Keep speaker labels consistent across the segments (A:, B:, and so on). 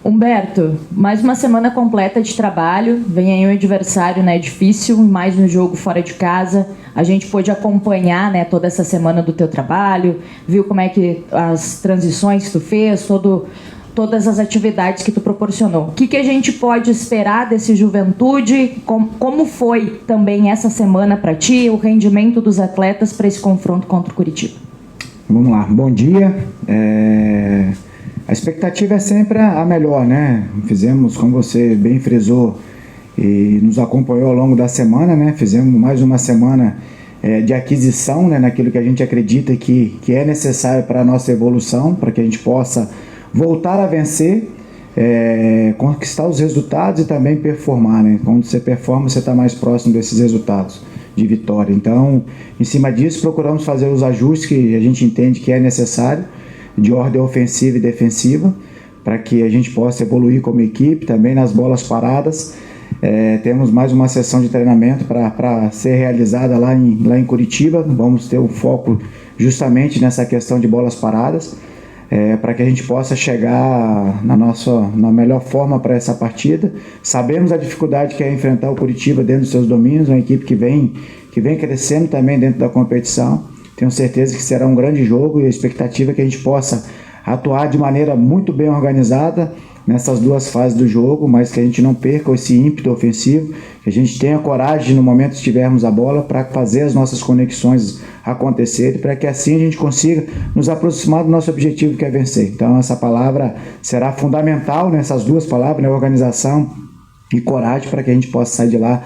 A: Humberto, mais uma semana completa de trabalho, vem aí um adversário, né, difícil, mais um jogo fora de casa. A gente pôde acompanhar, né, toda essa semana do teu trabalho, viu como é que as transições que tu fez, todas as atividades que tu proporcionou. O que a gente pode esperar desse Juventude? Como foi também essa semana para ti, o rendimento dos atletas para esse confronto contra o Curitiba?
B: Vamos lá, bom dia. A expectativa é sempre a melhor, né? Fizemos, como você bem frisou e nos acompanhou ao longo da semana, né? Fizemos mais uma semana de aquisição, né? Naquilo que a gente acredita que é necessário para a nossa evolução, para que a gente possa voltar a vencer, conquistar os resultados e também performar, né? Quando você performa, você está mais próximo desses resultados de vitória. Então, em cima disso, procuramos fazer os ajustes que a gente entende que é necessário, de ordem ofensiva e defensiva, para que a gente possa evoluir como equipe, também nas bolas paradas. Temos mais uma sessão de treinamento para ser realizada lá em Curitiba. Vamos ter um foco justamente nessa questão de bolas paradas, para que a gente possa chegar na melhor forma para essa partida. Sabemos a dificuldade que é enfrentar o Curitiba dentro dos seus domínios, uma equipe que vem crescendo também dentro da competição. Tenho certeza que será um grande jogo e a expectativa é que a gente possa atuar de maneira muito bem organizada nessas duas fases do jogo, mas que a gente não perca esse ímpeto ofensivo, que a gente tenha coragem no momento que tivermos a bola para fazer as nossas conexões acontecerem, para que assim a gente consiga nos aproximar do nosso objetivo, que é vencer. Então essa palavra será fundamental, nessas duas palavras, né? Organização e coragem, para que a gente possa sair de lá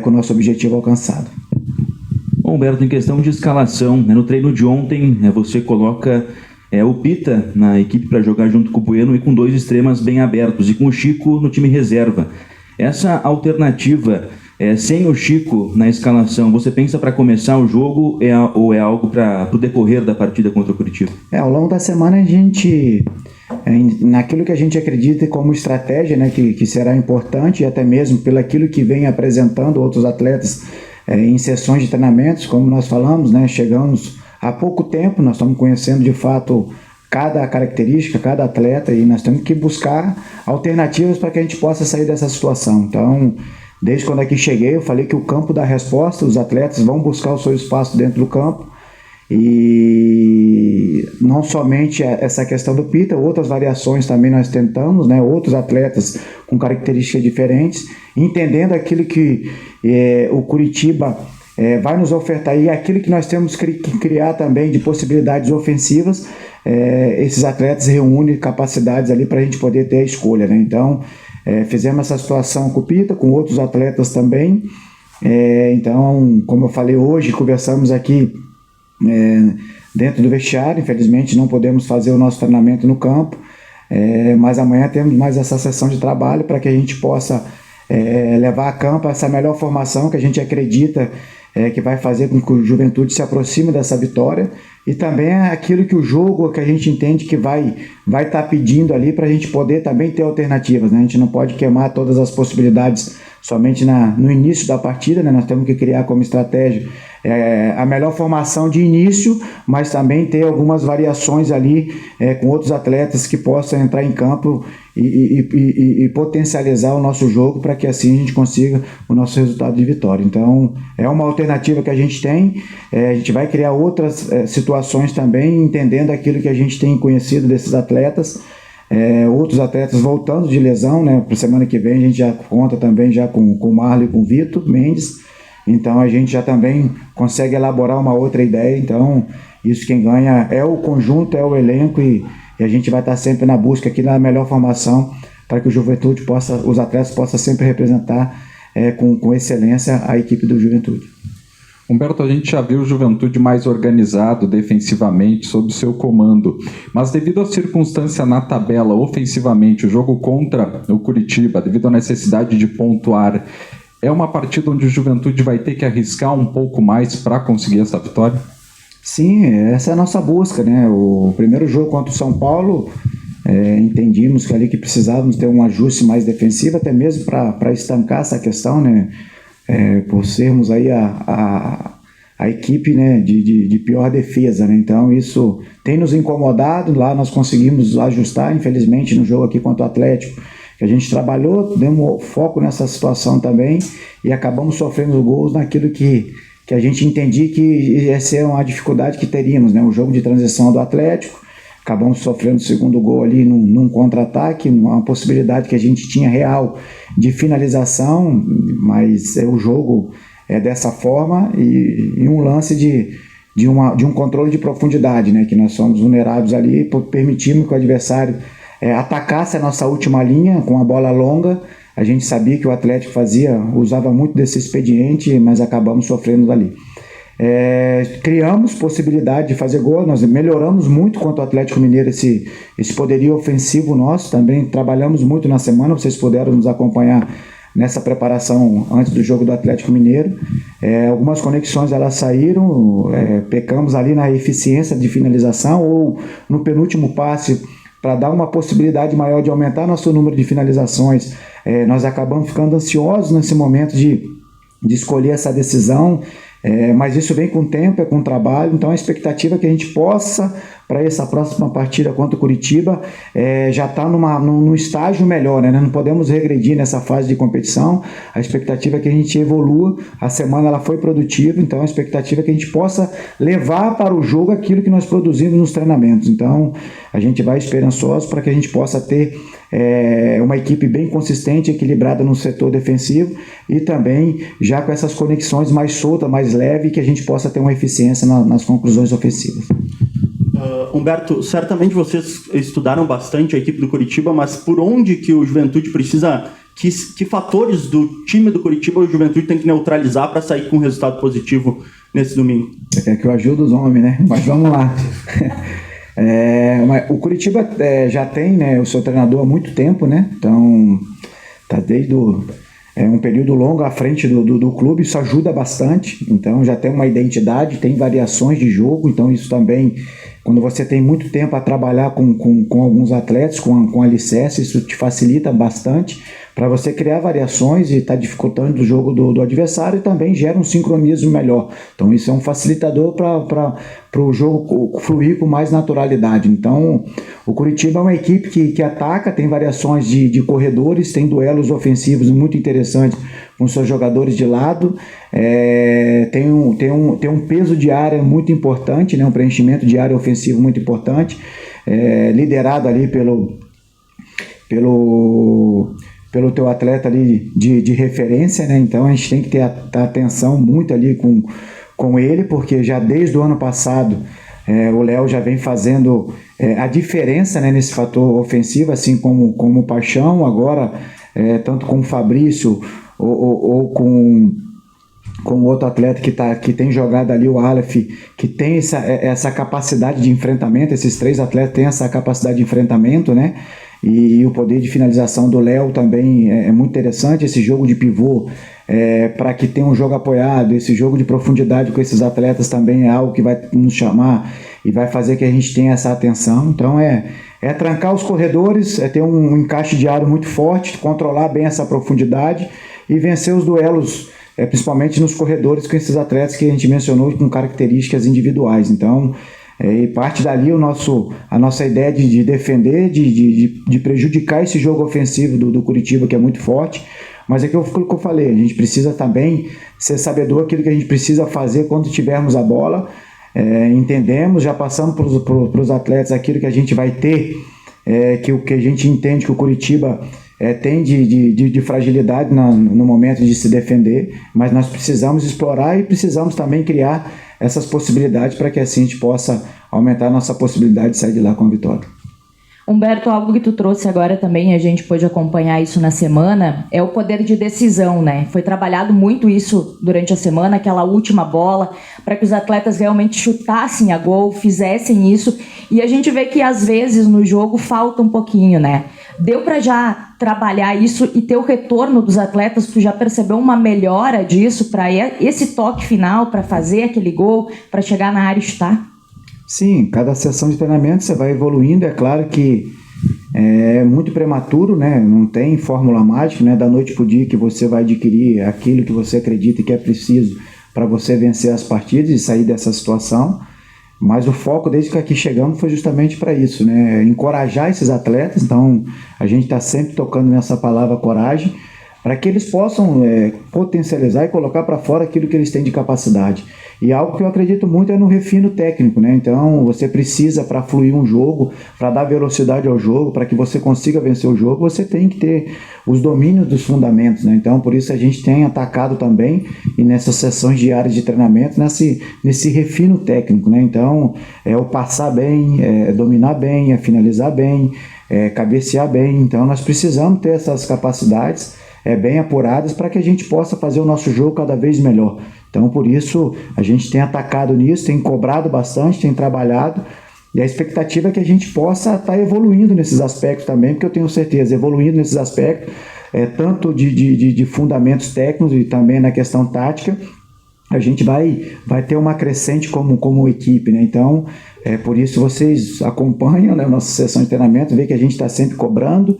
B: com o nosso objetivo alcançado.
C: Bom, Humberto, em questão de escalação, no treino de ontem você coloca o Pita na equipe para jogar junto com o Bueno e com dois extremas bem abertos e com o Chico no time reserva. Essa alternativa, sem o Chico na escalação, você pensa para começar o jogo ou é algo para o decorrer da partida contra o Curitiba?
B: Ao longo da semana a gente, naquilo que a gente acredita como estratégia, né, que será importante, e até mesmo pelo aquilo que vem apresentando outros atletas em sessões de treinamentos, como nós falamos, né, chegamos há pouco tempo, nós estamos conhecendo de fato cada característica, cada atleta, e nós temos que buscar alternativas para que a gente possa sair dessa situação. Então, desde quando aqui cheguei, eu falei que o campo dá resposta, os atletas vão buscar o seu espaço dentro do campo, e não somente essa questão do Pita, outras variações também nós tentamos, né, outros atletas com características diferentes, entendendo aquilo que o Curitiba vai nos ofertar e aquilo que nós temos que criar também de possibilidades ofensivas. Esses atletas reúnem capacidades ali para a gente poder ter a escolha, né? Então, fizemos essa situação com o Pita, com outros atletas também. Então, como eu falei hoje, conversamos aqui dentro do vestiário. Infelizmente não podemos fazer o nosso treinamento no campo, mas amanhã temos mais essa sessão de trabalho para que a gente possa levar a campo essa melhor formação que a gente acredita que vai fazer com que o Juventude se aproxime dessa vitória, e também aquilo que o jogo, que a gente entende que vai estar pedindo ali, para a gente poder também ter alternativas, né? A gente não pode queimar todas as possibilidades somente no início da partida, né? Nós temos que criar como estratégia a melhor formação de início, mas também ter algumas variações ali com outros atletas que possam entrar em campo e potencializar o nosso jogo, para que assim a gente consiga o nosso resultado de vitória. Então, é uma alternativa que a gente tem. A gente vai criar outras situações também, entendendo aquilo que a gente tem conhecido desses atletas. Outros atletas voltando de lesão, né? Para a semana que vem a gente já conta também já com o Marlon e com o Vitor Mendes. Então a gente já também consegue elaborar uma outra ideia. Então isso, quem ganha é o conjunto, é o elenco, e a gente vai estar sempre na busca aqui da melhor formação, para que o Juventude os atletas possam sempre representar com excelência a equipe do Juventude.
D: Humberto, a gente já viu o Juventude mais organizado defensivamente sob seu comando, mas devido à circunstância na tabela ofensivamente, o jogo contra o Curitiba, devido à necessidade de pontuar, é uma partida onde o Juventude vai ter que arriscar um pouco mais para conseguir essa vitória?
B: Sim, essa é a nossa busca, né? O primeiro jogo contra o São Paulo, entendimos que ali que precisávamos ter um ajuste mais defensivo, até mesmo para estancar essa questão, né? Por sermos aí a a equipe, né, de pior defesa, né? Então isso tem nos incomodado. Lá nós conseguimos ajustar, infelizmente, no jogo aqui contra o Atlético, que a gente trabalhou, demos foco nessa situação também e acabamos sofrendo gols naquilo que a gente entendia que ia ser uma dificuldade que teríamos, né? O jogo de transição do Atlético, acabamos sofrendo o segundo gol ali num contra-ataque, uma possibilidade que a gente tinha real de finalização, mas o jogo é dessa forma e um lance de um controle de profundidade, né? Que nós somos vulneráveis ali, permitimos que o adversário atacasse a nossa última linha com a bola longa. A gente sabia que o Atlético usava muito desse expediente, mas acabamos sofrendo dali. Criamos possibilidade de fazer gol, nós melhoramos muito contra o Atlético Mineiro esse poderio ofensivo nosso, também trabalhamos muito na semana, vocês puderam nos acompanhar nessa preparação antes do jogo do Atlético Mineiro. Algumas conexões elas saíram, pecamos ali na eficiência de finalização ou no penúltimo passe para dar uma possibilidade maior de aumentar nosso número de finalizações. Nós acabamos ficando ansiosos nesse momento de escolher essa decisão, mas isso vem com o tempo, com o trabalho. Então a expectativa é que a gente possa, para essa próxima partida contra o Curitiba, já está num estágio melhor, né? Não podemos regredir nessa fase de competição. A expectativa é que a gente evolua. A semana ela foi produtiva, então a expectativa é que a gente possa levar para o jogo aquilo que nós produzimos nos treinamentos. Então a gente vai esperançoso para que a gente possa ter uma equipe bem consistente, equilibrada no setor defensivo e também já com essas conexões mais soltas, mais leves, que a gente possa ter uma eficiência nas conclusões ofensivas.
E: Humberto, certamente vocês estudaram bastante a equipe do Curitiba, mas por onde que o Juventude precisa, que fatores do time do Curitiba o Juventude tem que neutralizar para sair com um resultado positivo nesse domingo?
B: Você quer que eu ajude os homens, né? Mas vamos lá. O Curitiba já tem, né, o seu treinador há muito tempo, né? Então está desde um período longo à frente do clube, isso ajuda bastante. Então já tem uma identidade, tem variações de jogo, então isso também, quando você tem muito tempo a trabalhar com alguns atletas, com alicerce, isso te facilita bastante para você criar variações e estar dificultando o jogo do adversário, e também gera um sincronismo melhor. Então isso é um facilitador para o jogo fluir com mais naturalidade. Então o Curitiba é uma equipe que ataca, tem variações de corredores, tem duelos ofensivos muito interessantes com seus jogadores de lado, tem um peso de área muito importante, né, um preenchimento de área ofensivo muito importante, liderado ali pelo teu atleta ali de referência, né? Então a gente tem que ter atenção muito ali com ele, porque já desde o ano passado o Léo já vem fazendo a diferença, né, nesse fator ofensivo, assim como o Paixão, agora tanto com o Fabrício ou com outro atleta que tem jogado ali, o Aleph, que tem essa capacidade de enfrentamento. Esses três atletas têm essa capacidade de enfrentamento, né? E o poder de finalização do Léo também é muito interessante. Esse jogo de pivô, para que tenha um jogo apoiado, esse jogo de profundidade com esses atletas também é algo que vai nos chamar e vai fazer que a gente tenha essa atenção. Então trancar os corredores, ter um encaixe de área muito forte, controlar bem essa profundidade e vencer os duelos, principalmente nos corredores com esses atletas que a gente mencionou, com características individuais. Então parte dali a nossa ideia de defender, de prejudicar esse jogo ofensivo do Curitiba, que é muito forte. Mas é aquilo que eu falei, a gente precisa também ser sabedor daquilo que a gente precisa fazer quando tivermos a bola. Entendemos, já passamos para os atletas aquilo que a gente vai ter, que o que a gente entende que o Curitiba tem de fragilidade no momento de se defender, mas nós precisamos explorar e precisamos também criar essas possibilidades para que assim a gente possa aumentar a nossa possibilidade de sair de lá com a vitória.
A: Humberto, algo que tu trouxe agora também, a gente pôde acompanhar isso na semana, é o poder de decisão, né? Foi trabalhado muito isso durante a semana, aquela última bola, para que os atletas realmente chutassem a gol, fizessem isso, e a gente vê que às vezes no jogo falta um pouquinho, né? Deu para já trabalhar isso e ter o retorno dos atletas? Tu já percebeu uma melhora disso para esse toque final, para fazer aquele gol, para chegar na área e chutar?
B: Sim, cada sessão de treinamento você vai evoluindo. É claro que é muito prematuro, né? Não tem fórmula mágica, né? Da noite para o dia que você vai adquirir aquilo que você acredita que é preciso para você vencer as partidas e sair dessa situação. Mas o foco, desde que aqui chegamos, foi justamente para isso, né? Encorajar esses atletas. Então, a gente está sempre tocando nessa palavra coragem, para que eles possam potencializar e colocar para fora aquilo que eles têm de capacidade. E algo que eu acredito muito é no refino técnico, né? Então, você precisa, para fluir um jogo, para dar velocidade ao jogo, para que você consiga vencer o jogo, você tem que ter os domínios dos fundamentos, né? Então, por isso a gente tem atacado também, e nessas sessões diárias de treinamento, nesse refino técnico, né? Então, é o passar bem, dominar bem, finalizar bem, cabecear bem. Então, nós precisamos ter essas capacidades bem apuradas para que a gente possa fazer o nosso jogo cada vez melhor. Então, por isso, a gente tem atacado nisso, tem cobrado bastante, tem trabalhado, e a expectativa é que a gente possa estar evoluindo nesses aspectos também, porque eu tenho certeza, evoluindo nesses aspectos, tanto de fundamentos técnicos e também na questão tática, a gente vai ter uma crescente como equipe, né? Então, por isso vocês acompanham, né, a nossa sessão de treinamento, vê que a gente está sempre cobrando,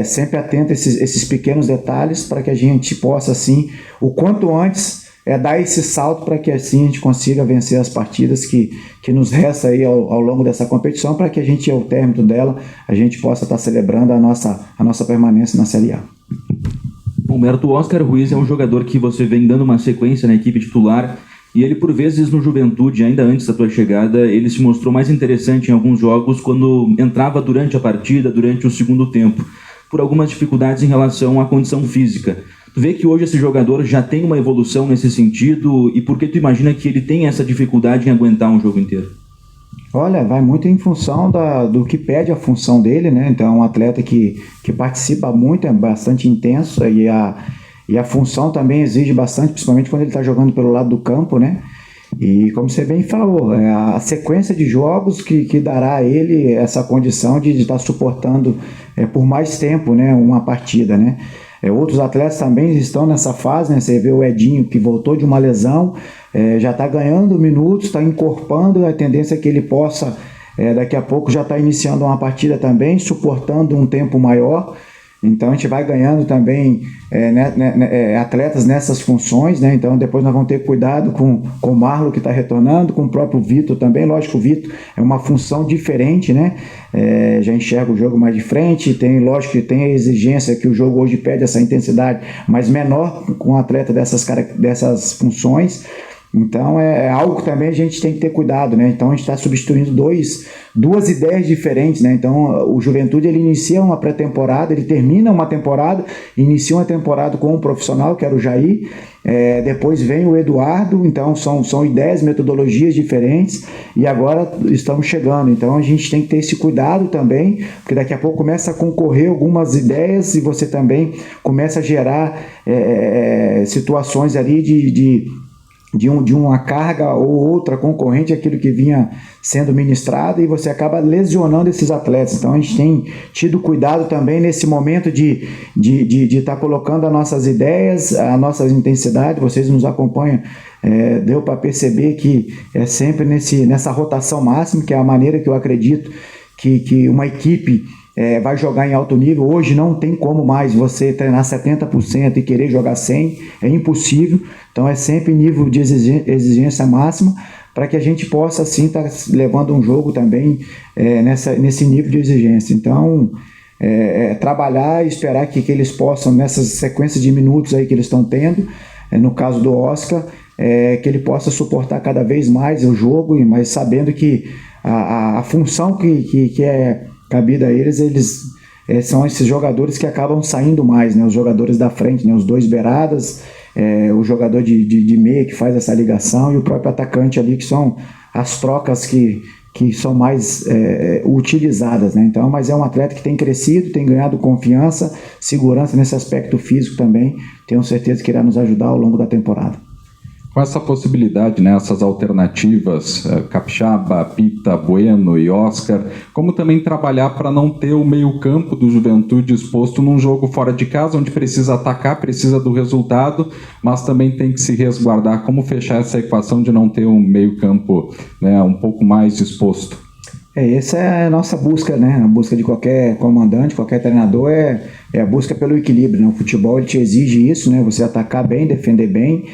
B: sempre atento a esses pequenos detalhes, para que a gente possa, assim, o quanto antes, dar esse salto para que assim a gente consiga vencer as partidas que nos resta aí ao longo dessa competição, para que a gente, ao término dela, a gente possa estar celebrando a nossa permanência na Série A.
C: Humberto, o Oscar Ruiz é um jogador que você vem dando uma sequência na equipe titular, e ele, por vezes, no Juventude, ainda antes da tua chegada, ele se mostrou mais interessante em alguns jogos quando entrava durante a partida, durante o segundo tempo, por algumas dificuldades em relação à condição física. Tu vê que hoje esse jogador já tem uma evolução nesse sentido, e por que tu imagina que ele tem essa dificuldade em aguentar um jogo inteiro?
B: Olha, vai muito em função do que pede a função dele, né? Então, é um atleta que participa muito, é bastante intenso, e a função também exige bastante, principalmente quando ele está jogando pelo lado do campo, né? E como você bem falou, a sequência de jogos que dará a ele essa condição de estar suportando por mais tempo, né, uma partida, né? Outros atletas também estão nessa fase, né? Você vê o Edinho, que voltou de uma lesão, já está ganhando minutos, está encorpando, a tendência é que ele possa, daqui a pouco, já estar iniciando uma partida também, suportando um tempo maior. Então a gente vai ganhando também atletas nessas funções, né? Então depois nós vamos ter cuidado com o Marlon, que está retornando, com o próprio Vitor também. Lógico que o Vitor é uma função diferente, né? Já enxerga o jogo mais de frente, lógico que tem a exigência que o jogo hoje pede, essa intensidade, mas menor com um atleta dessas funções. Então é algo que também a gente tem que ter cuidado, né? Então a gente está substituindo duas ideias diferentes, né? Então o Juventude, ele inicia uma pré-temporada, ele termina uma temporada, inicia uma temporada com um profissional, que era o Jair, depois vem o Eduardo. Então são ideias, metodologias diferentes, e agora estamos chegando. Então a gente tem que ter esse cuidado também, porque daqui a pouco começa a concorrer algumas ideias, e você também começa a gerar situações ali de uma carga ou outra concorrente àquilo que vinha sendo ministrado, e você acaba lesionando esses atletas. Então a gente tem tido cuidado também nesse momento de estar colocando as nossas ideias, a nossa intensidade. Vocês nos acompanham, deu para perceber que é sempre nessa rotação máxima, que é a maneira que eu acredito que uma equipe vai jogar em alto nível. Hoje não tem como mais você treinar 70% e querer jogar 100%, é impossível. Então é sempre nível de exigência máxima, para que a gente possa assim estar levando um jogo também nesse nível de exigência. Então trabalhar e esperar que eles possam, nessas sequências de minutos aí que eles estão tendo, no caso do Oscar, que ele possa suportar cada vez mais o jogo, mas sabendo que a função que é cabida a eles são esses jogadores que acabam saindo mais, né? Os jogadores da frente, né? Os dois beiradas, o jogador de meia que faz essa ligação, e o próprio atacante ali, que são as trocas que são mais utilizadas, né? Então, mas é um atleta que tem crescido, tem ganhado confiança, segurança nesse aspecto físico também. Tenho certeza que irá nos ajudar ao longo da temporada.
D: Com essa possibilidade, né, essas alternativas, Capixaba, Pita, Bueno e Oscar, como também trabalhar para não ter o meio-campo do Juventude exposto num jogo fora de casa, onde precisa atacar, precisa do resultado, mas também tem que se resguardar. Como fechar essa equação de não ter um meio-campo, né, um pouco mais exposto?
B: Essa é a nossa busca, né? A busca de qualquer comandante, qualquer treinador, é a busca pelo equilíbrio, né? O futebol, ele te exige isso, né? Você atacar bem, defender bem.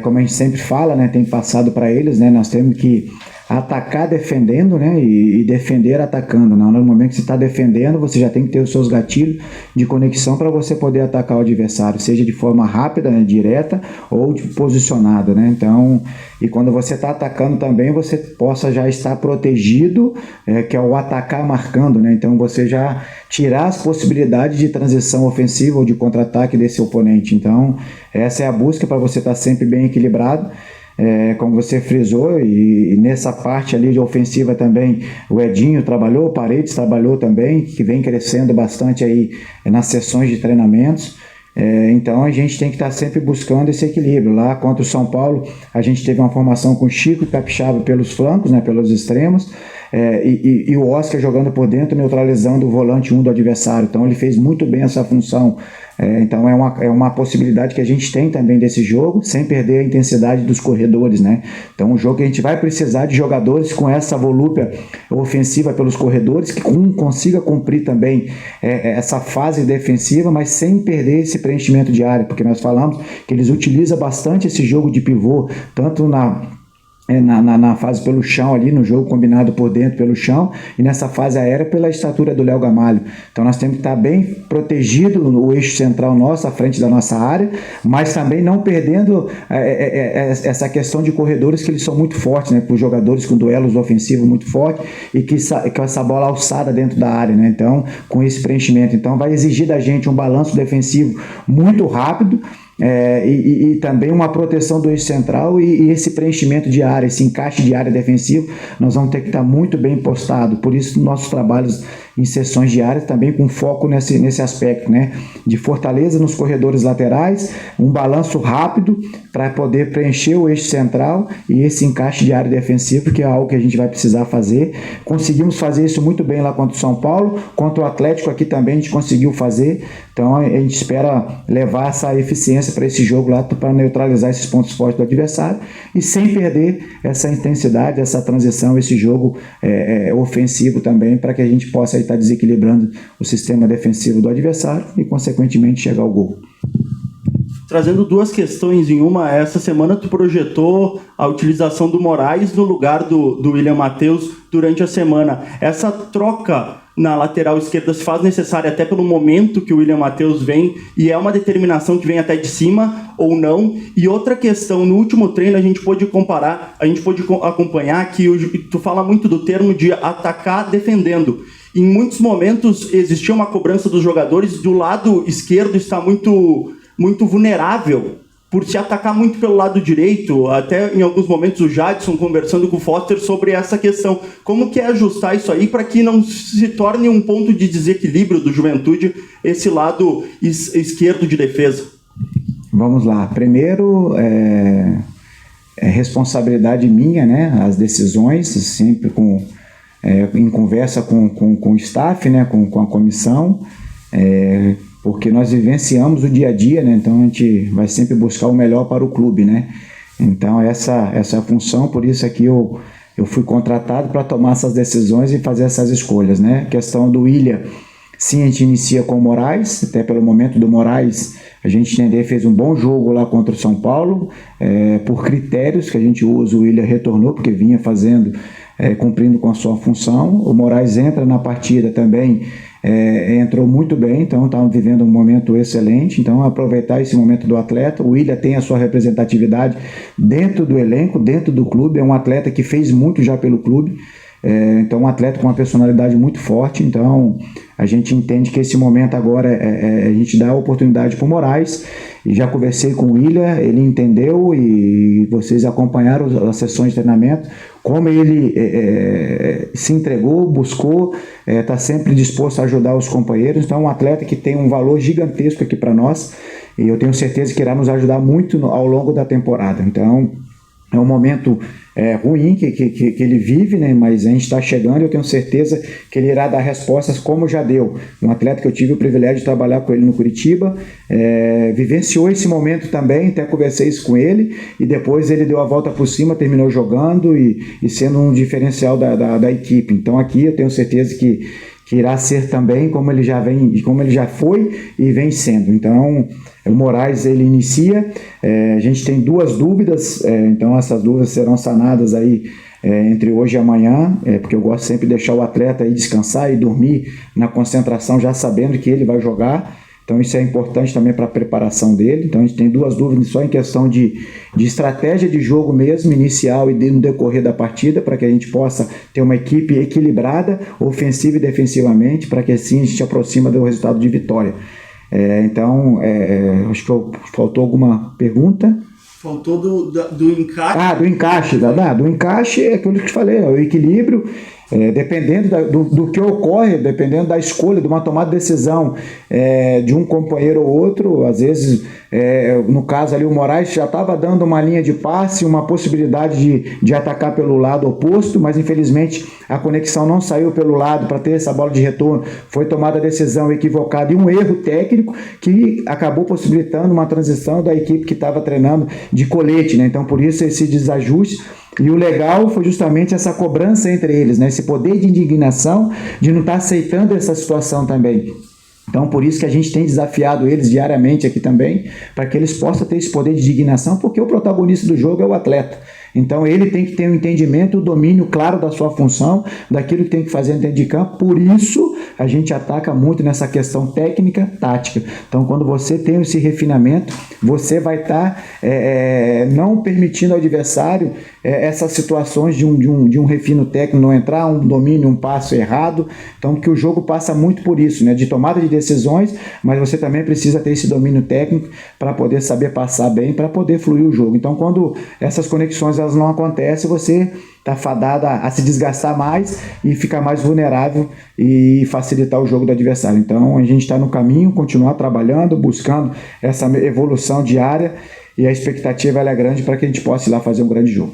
B: como a gente sempre fala, né, tem passado para eles, né, nós temos que atacar defendendo, né, e defender atacando. No momento que você está defendendo, você já tem que ter os seus gatilhos de conexão para você poder atacar o adversário, seja de forma rápida, né, direta, ou posicionada, né? Então, e quando você está atacando também, você possa já estar protegido, que é o atacar marcando, né? Então, você já tirar as possibilidades de transição ofensiva ou de contra-ataque desse oponente. Então, essa é a busca para você estar sempre bem equilibrado. Como você frisou, e nessa parte ali de ofensiva também o Edinho trabalhou, o Paredes trabalhou também, que vem crescendo bastante aí nas sessões de treinamentos. Então a gente tem que estar sempre buscando esse equilíbrio. Lá contra o São Paulo a gente teve uma formação com Chico e Capixaba pelos flancos, né, pelos extremos, e o Oscar jogando por dentro, neutralizando o volante 1 do adversário. Então ele fez muito bem essa função. Então é uma possibilidade que a gente tem também desse jogo, sem perder a intensidade dos corredores, né? Então um jogo que a gente vai precisar de jogadores com essa volúpia ofensiva pelos corredores, que consiga cumprir também essa fase defensiva, mas sem perder esse preenchimento de área, porque nós falamos que eles utilizam bastante esse jogo de pivô, tanto na fase pelo chão ali, no jogo combinado por dentro pelo chão, e nessa fase aérea pela estatura do Léo Gamalho. Então nós temos que estar bem protegido o eixo central nosso, à frente da nossa área, mas também não perdendo essa questão de corredores, que eles são muito fortes, né, para os jogadores com duelos ofensivos muito fortes, e com essa bola alçada dentro da área, né? Então, com esse preenchimento. Então vai exigir da gente um balanço defensivo muito rápido, e também uma proteção do eixo central e esse preenchimento de área, esse encaixe de área defensivo, nós vamos ter que estar muito bem postado. Por isso nossos trabalhos em sessões diárias também com foco nesse aspecto, né, de fortaleza nos corredores laterais, um balanço rápido para poder preencher o eixo central e esse encaixe de área defensiva, que é algo que a gente vai precisar fazer. Conseguimos fazer isso muito bem lá contra o São Paulo, contra o Atlético aqui também a gente conseguiu fazer. Então a gente espera levar essa eficiência para esse jogo lá, para neutralizar esses pontos fortes do adversário e sem perder essa intensidade, essa transição, esse jogo ofensivo também, para que a gente possa estar desequilibrando o sistema defensivo do adversário e consequentemente chegar ao gol.
E: Trazendo duas questões em uma, essa semana tu projetou a utilização do Moraes no lugar do William Matheus durante a semana. Essa troca na lateral esquerda se faz necessária até pelo momento que o William Matheus vem, e é uma determinação que vem até de cima ou não? E outra questão, no último treino a gente pôde acompanhar que tu fala muito do termo de atacar defendendo. Em muitos momentos existia uma cobrança dos jogadores do lado esquerdo está muito vulnerável por se atacar muito pelo lado direito, até em alguns momentos o Jadson conversando com o Foster sobre essa questão. Como que é ajustar isso aí para que não se torne um ponto de desequilíbrio do Juventude esse lado esquerdo de defesa?
B: Vamos lá. Primeiro, é responsabilidade minha, né? As decisões, sempre em conversa com o staff, né? Com a comissão, porque nós vivenciamos o dia a dia, né? Então a gente vai sempre buscar o melhor para o clube, né? Então essa é a função, por isso aqui eu fui contratado para tomar essas decisões e fazer essas escolhas, né? A questão do William, sim, a gente inicia com o Moraes, até pelo momento do Moraes, a gente fez um bom jogo lá contra o São Paulo, por critérios que a gente usa, o William retornou, porque vinha cumprindo com a sua função. O Moraes entra na partida também, entrou muito bem, então estamos vivendo um momento excelente. Então aproveitar esse momento do atleta. O William tem a sua representatividade dentro do elenco, dentro do clube, é um atleta que fez muito já pelo clube, então um atleta com uma personalidade muito forte. Então a gente entende que esse momento agora a gente dá a oportunidade para o Moraes, e já conversei com o William, ele entendeu, e vocês acompanharam as sessões de treinamento, como ele se entregou, buscou, está sempre disposto a ajudar os companheiros. Então é um atleta que tem um valor gigantesco aqui para nós, e eu tenho certeza que irá nos ajudar muito ao longo da temporada. Então é um momento ruim que ele vive, né? Mas a gente está chegando, e eu tenho certeza que ele irá dar respostas como já deu. Um atleta que eu tive o privilégio de trabalhar com ele no Curitiba, vivenciou esse momento também, até conversei isso com ele, e depois ele deu a volta por cima, terminou jogando e sendo um diferencial da equipe. Então aqui eu tenho certeza que que irá ser também como ele já foi e vem sendo. Então, o Moraes ele inicia, a gente tem 2 dúvidas, então essas dúvidas serão sanadas aí entre hoje e amanhã, porque eu gosto sempre de deixar o atleta aí descansar e dormir na concentração já sabendo que ele vai jogar. Então isso é importante também para a preparação dele. Então a gente tem 2 dúvidas só em questão de estratégia de jogo mesmo, inicial e no decorrer da partida, para que a gente possa ter uma equipe equilibrada, ofensiva e defensivamente, para que assim a gente se aproxima do resultado de vitória. Acho que faltou alguma pergunta.
E: Faltou do encaixe.
B: Do encaixe. Do encaixe é aquilo que eu te falei, é o equilíbrio. Dependendo do que ocorre, dependendo da escolha, de uma tomada de decisão de um companheiro ou outro, às vezes, no caso ali o Moraes já estava dando uma linha de passe, uma possibilidade de atacar pelo lado oposto, mas infelizmente a conexão não saiu pelo lado para ter essa bola de retorno, foi tomada a decisão equivocada e um erro técnico que acabou possibilitando uma transição da equipe que estava treinando de colete, né? Então por isso esse desajuste. E o legal foi justamente essa cobrança entre eles, né? Esse poder de indignação de não estar aceitando essa situação também. Então, por isso que a gente tem desafiado eles diariamente aqui também, para que eles possam ter esse poder de indignação, porque o protagonista do jogo é o atleta. Então, ele tem que ter um entendimento, o domínio claro da sua função, daquilo que tem que fazer dentro de campo. Por isso, a gente ataca muito nessa questão técnica, tática. Então, quando você tem esse refinamento, você vai estar não permitindo ao adversário essas situações de um refino técnico, não entrar, um domínio, um passo errado. Então, que o jogo passa muito por isso, né? De tomada de decisões, mas você também precisa ter esse domínio técnico para poder saber passar bem, para poder fluir o jogo. Então, quando essas conexões elas não acontecem, você está fadado a se desgastar mais e ficar mais vulnerável e facilitar o jogo do adversário. Então, a gente está no caminho, continuar trabalhando, buscando essa evolução diária, e a expectativa é grande para que a gente possa ir lá fazer um grande jogo.